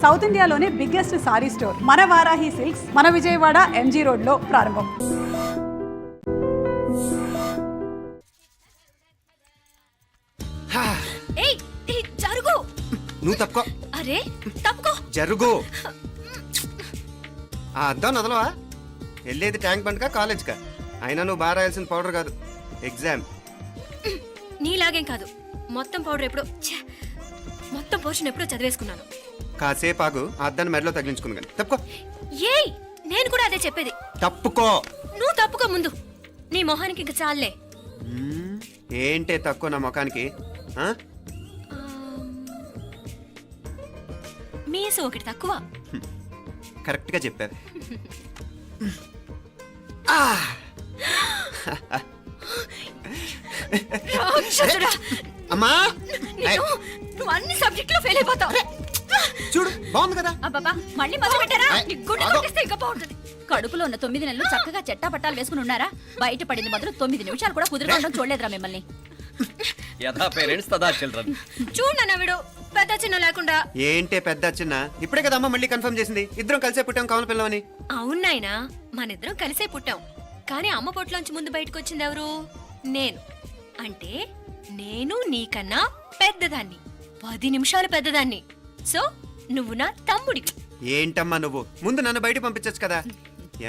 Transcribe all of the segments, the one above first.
South ఇండియాలోనే biggest sorry store మన Varahi silks మన విజయవాడ ఎంజీ రోడ్ లో ప్రారంభం. జరుగు. నువ్వు తప్పుకో. అరే తప్పుకో. జరుగు. అద్దం నదలవా? వెళ్ళేది ట్యాంక్ బండ్ కా కాలేజ్ కా? అయినా నువ్వు బాగా రాయాల్సిన పౌడర్ కాదు, ఎగ్జామ్. నీలాగేం కాదు, మొత్తం పౌడర్ ఎప్పుడో మొత్తం పోర్షన్ ఎప్పుడో చదివేసుకున్నాను. కాసేపు ఆగు, ఆ అద్దాన్ని మెడలో తగిలించుకుంది కానీ. తప్పుకో. ఏయ్ నేను కూడా అదే చెప్పేది. తప్పుకో. నువ్వు తప్పుకో ముందు. నీ మొహానికి ఇంక చాలే. ఏంటే తక్కువ నా ముఖానికి? మీసు ఒకటి తక్కువ. కరెక్ట్ గా చెప్పారు. అమ్మా నువ్వు అన్ని సబ్జెక్టులో ఫెయిల్ అయిపోతావు. చూడు బాగుంది కదా. అబ్బబ్బా మళ్ళీ మొదలు పెట్టారా? నీ గుండె కొట్టేస్తే ఇంకా బాగుంటుంది. కడుపులో ఉన్న 9 నెలలు చక్కగా చెట్టా పట్టాలు వేసుకుని ఉన్నారా? బయట పడింది మొదలు 9 నిమిషాలు కూడా కుదిరడం చూడలేదురా మిమ్మల్ని. యథా పేరెంట్స్ తదా చిల్డ్రన్. చూడు నాన్న వీడు పెద్ద చిన్న లేకుండా. ఏంటే పెద్ద చిన్న? ఇప్పుడే కదా అమ్మ మళ్ళీ కన్ఫర్మ్ చేసింది, ఇద్దరం కలిసే పుట్టాం కావాలి పిల్లవని. అవునాయినా, మనిద్దరం కలిసే పుట్టాం. కానీ అమ్మ పొట్లోంచి ముందు బయటకు వచ్చింది ఎవరు? నేను. అంటే నేను నీకన్నా పెద్దదాన్ని, 10 నిమిషాలు పెద్దదాన్ని. సో నువ్వు నా తమ్ముడి. ఏంటమ్మా నువ్వు? ముందు నన్ను బయట పంపించచ్చు కదా.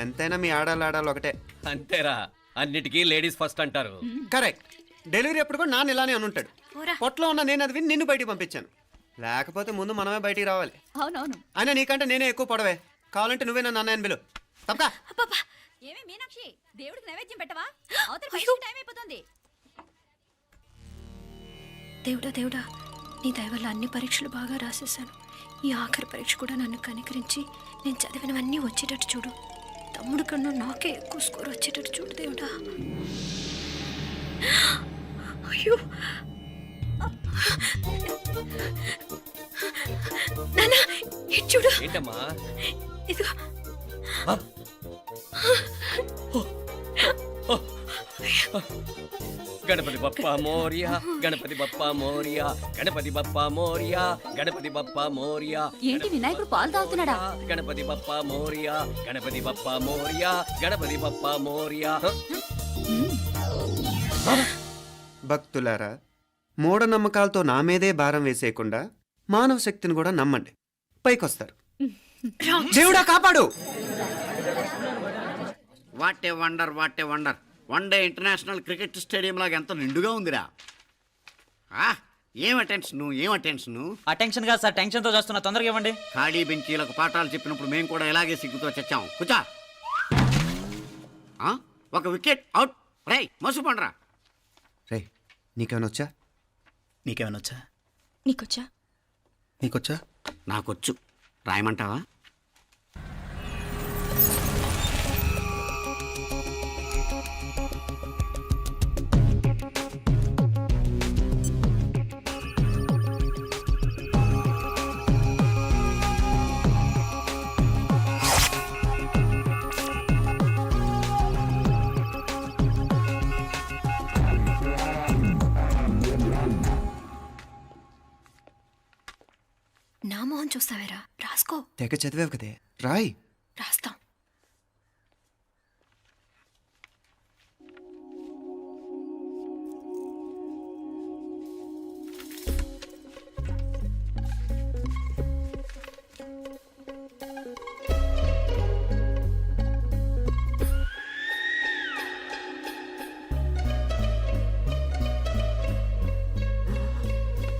ఎంతైనా మీ ఆడాలు ఒకటే. అంతేరా, అన్నిటికీ లేడీస్ ఫస్ట్ అంటారు. కరెక్ట్. డెలివరీ అప్పుడు కూడా నాన్న ఇలానే అనుంటాడు. పొట్లో ఉన్న నేను అది విని నిన్ను బయటికి పంపించాను. లేకపోతే ముందు మనమే బయటికి రావాలి. అవునవును. అయినా నీకంటే నేనే ఎక్కువ పొడవే. కావాలంటే నువ్వే నన్ను అన్నయ్యను పిలు. తప్పకా. ఏమే మీనాక్షి, దేవుడికి నైవేద్యం పెట్టవా? అవతల టైం అయిపోతుంది. దేవుడా దేవుడా, నీ దయ వల్ల అన్ని పరీక్షలు బాగా రాసేసాను. ఈ ఆఖరి పరీక్ష కూడా నన్ను కనికరించి నేను చదివినవన్నీ వచ్చేటట్టు చూడు. తమ్ముడు కన్నా నాకే ఎక్కువ స్కోర్ వచ్చేటట్టు చూడు దేవుడా. అయ్యో నాన్న, ఇటు చూడు. ఏంటమ్మా? ఇదిగో. గణపతి బప్పా మోరియా, గణపతి బప్పా మోరియా, గణపతి బప్పా మోరియా, గణపతి బప్పా మోరియా. ఏంటి వినాయకుడు పాలు తాగుతున్నాడా? గణపతి బప్పా మోరియా, గణపతి బప్పా మోరియా, గణపతి బప్పా మోరియా. భక్తులారా, మూఢనమ్మకాలతో నా మీదే భారం వేసేయకుండా మానవ శక్తిని కూడా నమ్మండి, పైకొస్తారు. దేవుడా కాపాడు. What a wonder, what a wonder. One day international cricket stadium లాగా ఎంత నిండుగా ఉందిరా. ఏం అటెన్షన్, ఏం అటెన్షన్. అటెన్షన్ కాదు సార్, టెన్షన్ తో చేస్తున్నా, తొందరగా ఇవ్వండి. ఖాళీ బెంచీలకు పాఠాలు చెప్పినప్పుడు మేము కూడా ఇలాగే సిగ్గుతో చచ్చాం. కూర్చో. ఒక వికెట్ అవుట్. రై మసు పండరా. రే నీకేమైనా వచ్చా? నీకేమైనా వచ్చా? నీకొచ్చా? నీకొచ్చా? నాకొచ్చు. రాయమంటావా? నా మొహం చూస్తావేరా? రాసుకో. తెగ చదివావు కదే, రాయ్. రాస్తాం.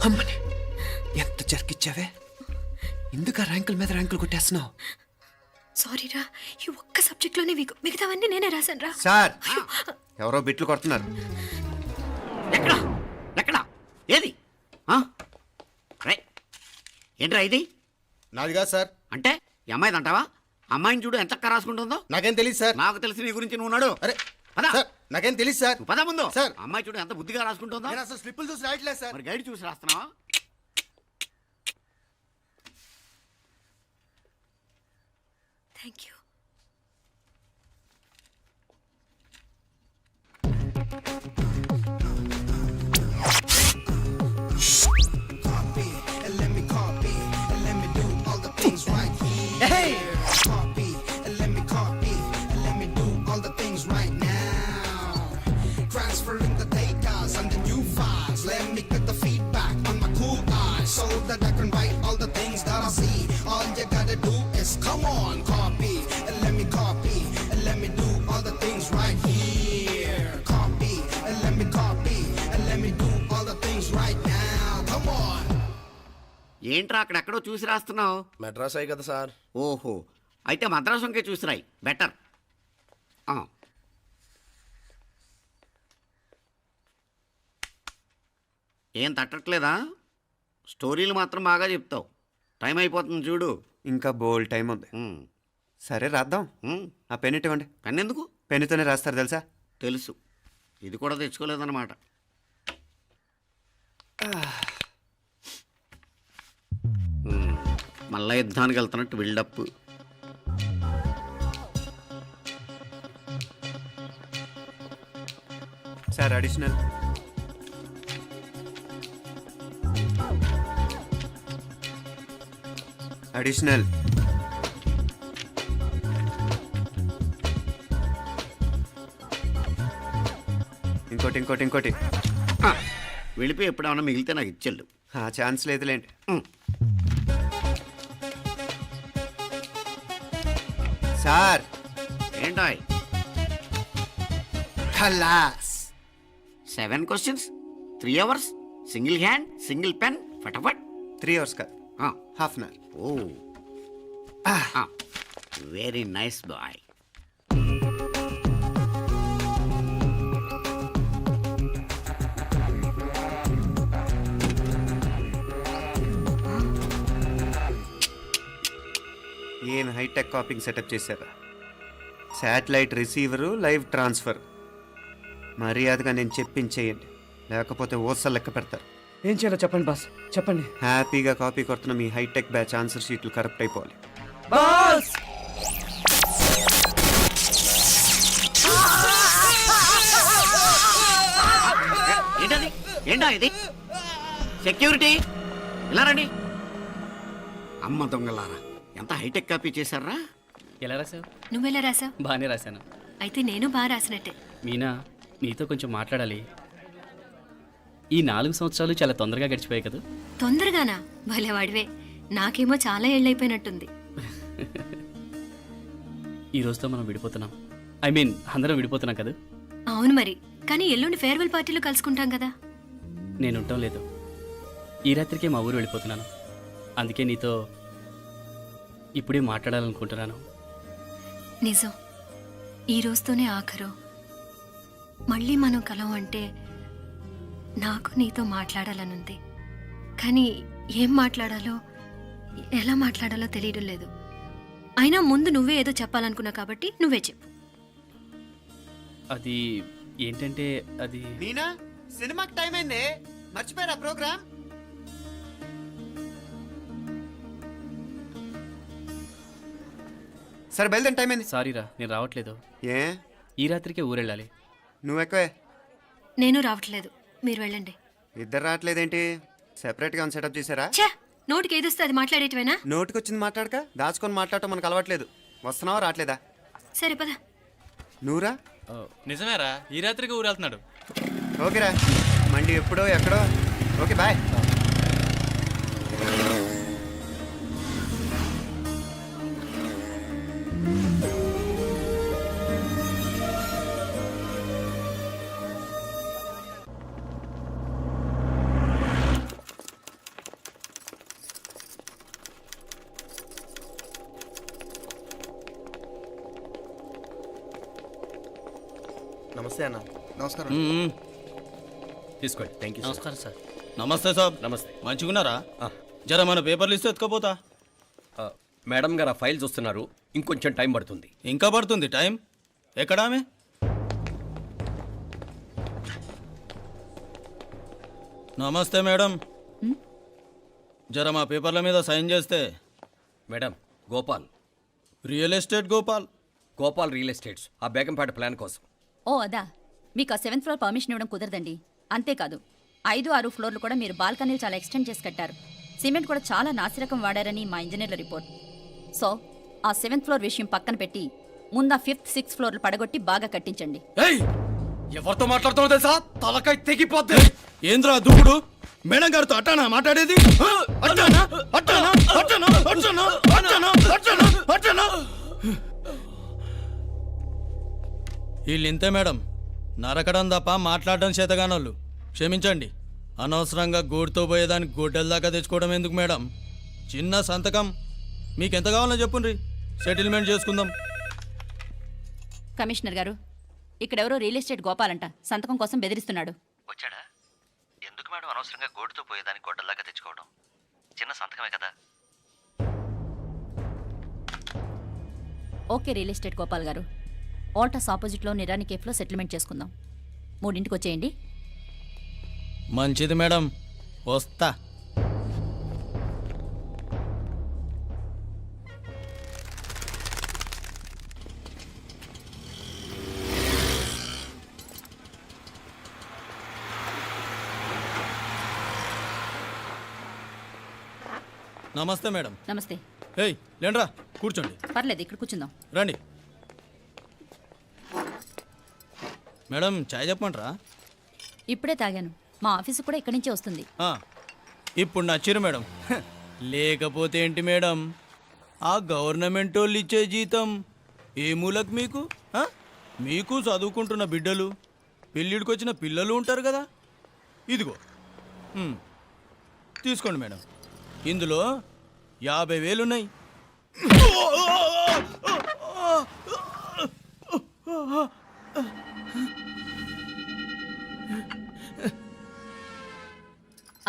అమ్మని ఎంత జరికిచ్చావే. ఎందుకు ర్యాంకుల మీద ర్యాంకులు కొట్టేస్తున్నావు? సారీరా, ఈ ఒక్క సబ్జెక్ట్లోనే మిగతావన్నీ నేనే రాశాను రా. సార్, ఎవరో బిట్లు కొడుతున్నారు. ఎక్కడ ఎక్కడ ఏది? ఏంట్రా ఇది? నాది కాదు సార్. అంటే ఈ అమ్మాయిది అంటావా? అమ్మాయిని చూడు ఎంత రాసుకుంటుందో. నాకేం తెలియదు సార్. నాకు తెలిసి నీ గురించి నువ్వు నాడు. అరే పదా. సార్, నాకేం తెలియదు సార్. పద ముందు. సార్, అమ్మాయి చూడు ఎంత బుద్ధిగా రాసుకుంటుందో. నేను అసలు స్లిప్పులు చూసి రాయట్లేదు సార్. మరి గైడ్ చూసి రాస్తున్నావా? Thank you. ఏంట్రా అక్కడెక్కడో చూసి రాస్తున్నావు? మెడ్రాస్ అయ్యి కదా సార్. ఓహో, అయితే మద్రాసు వంకే చూసి రాయి, బెటర్. ఏం తట్టట్లేదా? స్టోరీలు మాత్రం బాగా చెప్తావు. టైం అయిపోతుంది చూడు. ఇంకా బోల్ టైం ఉంది. సరే రాద్దాం. ఆ పెన్ ఇవ్వండి. పెన్ ఎందుకు? పెన్నుతోనే రాస్తారు తెలుసా? తెలుసు. ఇది కూడా తెచ్చుకోలేదన్నమాట. మళ్ళా యుద్ధానికి వెళ్తున్నట్టు బిల్డప్. Sir additional. అడిషనల్. ఇంకోటి ఇంకోటి ఇంకోటి. వెళ్ళిపోయి ఎప్పుడేమన్నా మిగిలితే నాకు ఇచ్చెళ్ళు. ఆ ఛాన్స్ లేదులేండి. సార్ ఏంటాయ్? ఖలాస్. 7 questions, 3 hours, single hand, single pen, ఫటాఫట్. 3 hours కాదు, half an hour. Oh, very nice boy. ఏం హైటెక్ కాపింగ్ సెటప్ చేశారా? Satellite receiver, live transfer. మర్యాదగా నేను చెప్పించేయండి, లేకపోతే ఓసలు లెక్క పెడతారు. ఏం చేయాలో చెప్పండి బాస్, చెప్పండి. హ్యాపీగా కాపీ కొడుతున్న మీ హైటెక్ బ్యాచ్ ఆన్సర్ షీట్లు కరెక్ట్ అయిపోవాలి. బాస్ ఏంటది? ఏంటా ఇది? సెక్యూరిటీ ఇలా రండి. అమ్మ దొంగలారా, ఎంత హైటెక్ కాపీ చేశారా? ఎలా రాసావు? నువ్వెలా రాసావు? బాగానే రాశాను. అయితే నేను బాగా రాసినట్టే. మీనా, నీతో కొంచెం మాట్లాడాలి. ఈ 4 సంవత్సరాలు చాలా తొందరగా గడిచిపోయాయి కదా. తొందరగానా? భలేవాడివే. నాకేమో చాలా ఏళ్ళైపోయినట్టుంది. ఈ రోజుతో మనం విడిపోతున్నాం. ఐ మీన్ అందరం విడిపోతున్నాం కదా. అవును మరి, కానీ ఎల్లుండి ఫేర్వెల్ పార్టీలో కలుసుకుంటాం కదా. నేను ఉండటం లేదు. ఈ రాత్రికే మా ఊరు వెళ్ళిపోతున్నాను. అందుకే నీతో ఇప్పుడే మాట్లాడాలనుకుంటున్నాను. నిజం, ఈ రోజుతోనే ఆఖరు. మళ్ళీ మనం కలం అంటే నాకు నీతో మాట్లాడాలనుంది. కానీ ఏం మాట్లాడాలో, ఎలా మాట్లాడాలో తెలియడం లేదు. అయినా ముందు నువ్వే ఏదో చెప్పాలనుకున్నా కాబట్టి నువ్వే చెప్పు. అది ఏంటంటే అది మీనా, సినిమాకి టైం అయింది, మర్చిపోయారా ప్రోగ్రామ్? సరే బయలుదేరి, టైం అయింది. సారీరా, నేను రావట్లేదు. ఏ? ఈ రాత్రికే ఊరెళ్ళాలి. నువ్వు ఎక్కువే. నేను రావట్లేదు, మీరు వెళ్ళండి. ఇద్దరు రావట్లేదేంటి? సెపరేట్గా సెటప్ చేశారా? ఛే, నోటికి ఏదొస్తే అది మాట్లాడేటివేనా? నోటికొచ్చింది మాట్లాడక దాచుకొని మాట్లాడటం మనకు అలవాట్లేదు. వస్తున్నావా రావట్లేదా? సరే పద. నువ్వురా. నిజమేరా, ఈ రాత్రికి ఊరు వెళ్తున్నాడు. ఓకేరా, మండి ఎప్పుడో ఎక్కడో. Okay bye. నమస్తే అన్న. నమస్కారం. తీసుకోండి. Thank you. నమస్కారం సార్. నమస్తే సాబ్. నమస్తే. మంచిగున్నారా? జర మన పేపర్లు ఇస్తే ఎత్తుకోపోతా. మేడం గారు ఆ ఫైల్ చూస్తున్నారు, ఇంకొంచెం టైం పడుతుంది. ఇంకా పడుతుంది టైం? ఎక్కడా ఆమె? నమస్తే మేడం, జర మా పేపర్ల మీద సైన్ చేస్తే. Madam, Gopal. Real estate Gopal. Gopal real estates, ఆ బేగంపేట ప్లాన్ కోసం. ఓ అదా, మీకు ఆ 7th ఫ్లోర్ పర్మిషన్ ఇవ్వడం కుదరదండి. అంతేకాదు 5, 6 ఫ్లోర్లు కూడా మీరు బాల్కనీలు చాలా ఎక్స్టెండ్ చేసి కట్టారు. సిమెంట్ కూడా చాలా నాసిరకం వాడారని మా ఇంజనీర్ల రిపోర్ట్. సో ఆ 7th ఫ్లోర్ విషయం పక్కన పెట్టి ముందు ఆ 5th 6th ఫ్లోర్లు పడగొట్టి బాగా కట్టించండి. ఏయ్ ఎవరితో మాట్లాడుతావో తెలుసా? తలకాయ తెగిపోద్ది. ఏంద్రా దూకుడు? మేడం గారితో అట్టానా మాట్లాడేది? అట్టానా అట్టానా అట్టానా అట్టానా అట్టానా అట్టానా అట్టానా? వీళ్ళు ఇంతే మేడం, నరకడం తప్ప మాట్లాడడం చేతగానోళ్ళు. క్షమించండి, అనవసరంగా గోడుతో పోయేదానికి గొడ్డల దాకా తెచ్చుకోవడం ఎందుకు మేడం? చిన్న సంతకం మీకెంత కావాలో చెప్పుండ్రి, సెటిల్మెంట్ చేసుకుందాం. కమిషనర్ గారు, ఇక్కడెవరో రియల్ ఎస్టేట్ గోపాలంట సంతకం కోసం బెదిరిస్తున్నాడు. వచ్చాడా? ఎందుకు మేడం అనవసరంగా గోడుతో పోయేదానికి గొడ్డల్లాగా తెచ్చుకోవడం? చిన్న సంతకమే కదా. ఓకే రియల్ ఎస్టేట్ గోపాల్ గారు, ఆల్టాస్ ఆపోజిట్లో నిరాని కేఫ్లో సెటిల్మెంట్ చేసుకుందాం. 3ంటికి వచ్చేయండి. మంచిది మేడం, వస్తా. నమస్తే మేడం. నమస్తే. ఏయ్ లేండ్రా, కూర్చోండి. పర్లేదు, ఇక్కడ కూర్చుందాం. రండి మేడం, చాయ్ చెప్పమంటారా? ఇప్పుడే తాగాను. మా ఆఫీసు కూడా ఇక్కడి నుంచే వస్తుంది. ఇప్పుడు నచ్చిరు మేడం. లేకపోతే ఏంటి మేడం, ఆ గవర్నమెంట్ వాళ్ళు ఇచ్చే జీతం ఏ మూలకు మీకు? మీకు చదువుకుంటున్న బిడ్డలు, పెళ్ళిడికి వచ్చిన పిల్లలు ఉంటారు కదా. ఇదిగో తీసుకోండి మేడం, ఇందులో 50,000 ఉన్నాయి.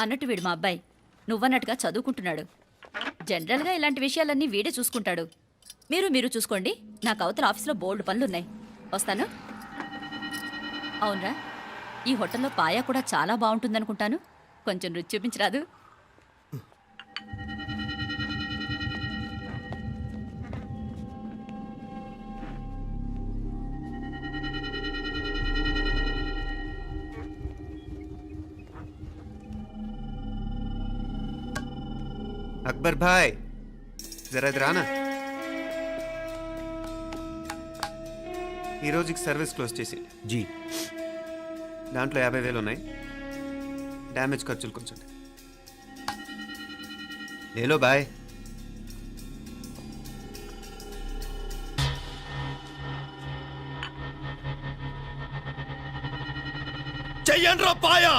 అన్నట్టు వీడు మా అబ్బాయి నువ్వన్నట్టుగా చదువుకుంటున్నాడు. జనరల్గా ఇలాంటి విషయాలన్నీ వీడే చూసుకుంటాడు. మీరు చూసుకోండి. నాకు అవతల ఆఫీస్లో బోల్డ్ పనులున్నాయి. వస్తాను. అవునరా, ఈ హోటల్లో పాయా కూడా చాలా బాగుంటుందనుకుంటాను. కొంచెం రుచి చూపించరాదు? అక్బర్ భాయ్ జరా ఇది రానా. ఈ రోజుకి సర్వీస్ క్లోజ్ చేసి జీ దాంట్లో 50,000 ఉన్నాయి. డ్యామేజ్ ఖర్చులు కొంచెం లేలో బాయ్. చెయ్యండి రా పాయా.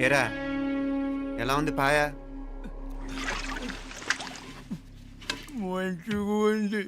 ఏరా ఎలా ఉంది పాయ? మంచిగా ఉంది.